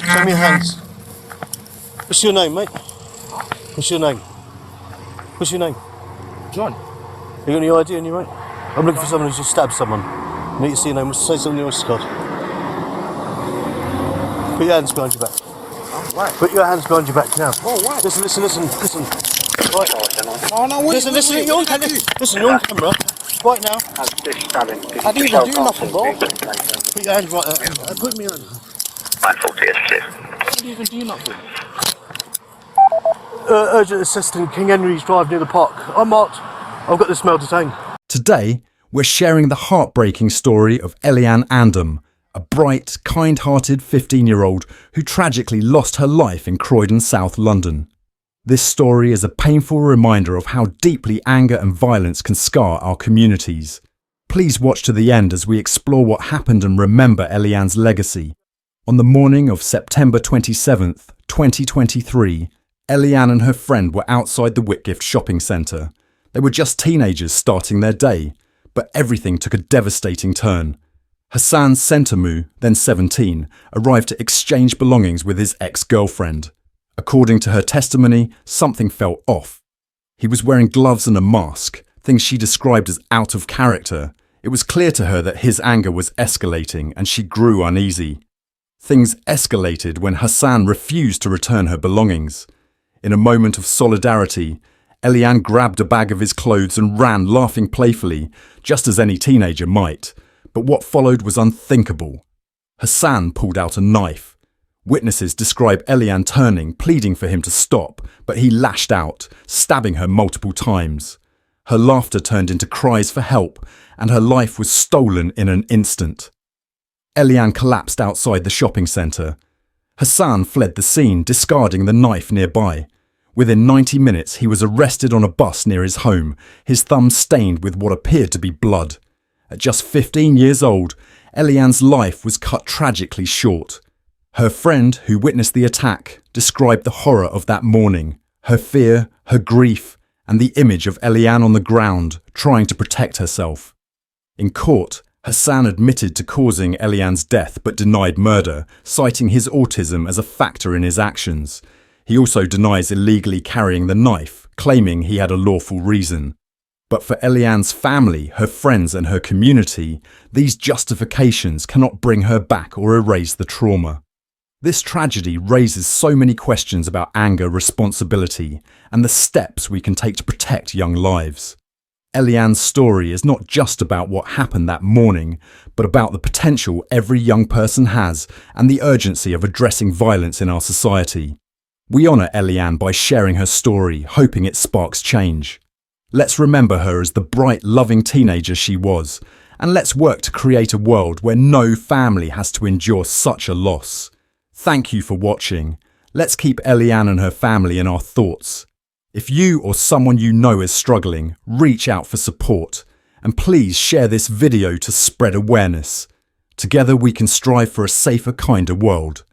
Show me your hands. What's your name, mate? What's your name? What's your name? John. You got any ID on you, mate? I'm looking for someone who's just stabbed someone. I need to see your name. Say something on your card. Put your hands behind your back. Oh, why? Put your hands behind your back now. Oh, why? Listen. Right. No, wait. Listen, you're on camera. Listen, you're on camera. Right now. I didn't even do nothing, bro. Put your hands right there. Put me on. 940 is clear. I didn't even do nothing. Urgent assistant, King Henry's Drive near the park. I'm marked. I've got this male detained. Today, we're sharing the heartbreaking story of Elianne Andam, a bright, kind-hearted 15-year-old who tragically lost her life in Croydon, South London. This story is a painful reminder of how deeply anger and violence can scar our communities. Please watch to the end as we explore what happened and remember Elianne's legacy. On the morning of September 27th, 2023, Elianne and her friend were outside the Whitgift shopping centre. They were just teenagers starting their day, but everything took a devastating turn. Hassan Sentamu, then 17, arrived to exchange belongings with his ex-girlfriend. According to her testimony, something felt off. He was wearing gloves and a mask, things she described as out of character. It was clear to her that his anger was escalating and she grew uneasy. Things escalated when Hassan refused to return her belongings. In a moment of solidarity, Elianne grabbed a bag of his clothes and ran, laughing playfully, just as any teenager might. But what followed was unthinkable. Hassan pulled out a knife. Witnesses describe Elianne turning, pleading for him to stop, but he lashed out, stabbing her multiple times. Her laughter turned into cries for help, and her life was stolen in an instant. Elianne collapsed outside the shopping centre. Hassan fled the scene, discarding the knife nearby. Within 90 minutes, he was arrested on a bus near his home, his thumb stained with what appeared to be blood. At just 15 years old, Elianne's life was cut tragically short. Her friend, who witnessed the attack, described the horror of that morning, her fear, her grief, and the image of Elianne on the ground, trying to protect herself. In court, Hassan admitted to causing Elianne's death but denied murder, citing his autism as a factor in his actions. He also denies illegally carrying the knife, claiming he had a lawful reason. But for Elianne's family, her friends and her community, these justifications cannot bring her back or erase the trauma. This tragedy raises so many questions about anger, responsibility, and the steps we can take to protect young lives. Elianne's story is not just about what happened that morning, but about the potential every young person has and the urgency of addressing violence in our society. We honour Elianne by sharing her story, hoping it sparks change. Let's remember her as the bright, loving teenager she was, and let's work to create a world where no family has to endure such a loss. Thank you for watching. Let's keep Elianne and her family in our thoughts. If you or someone you know is struggling, reach out for support, and please share this video to spread awareness. Together we can strive for a safer, kinder world.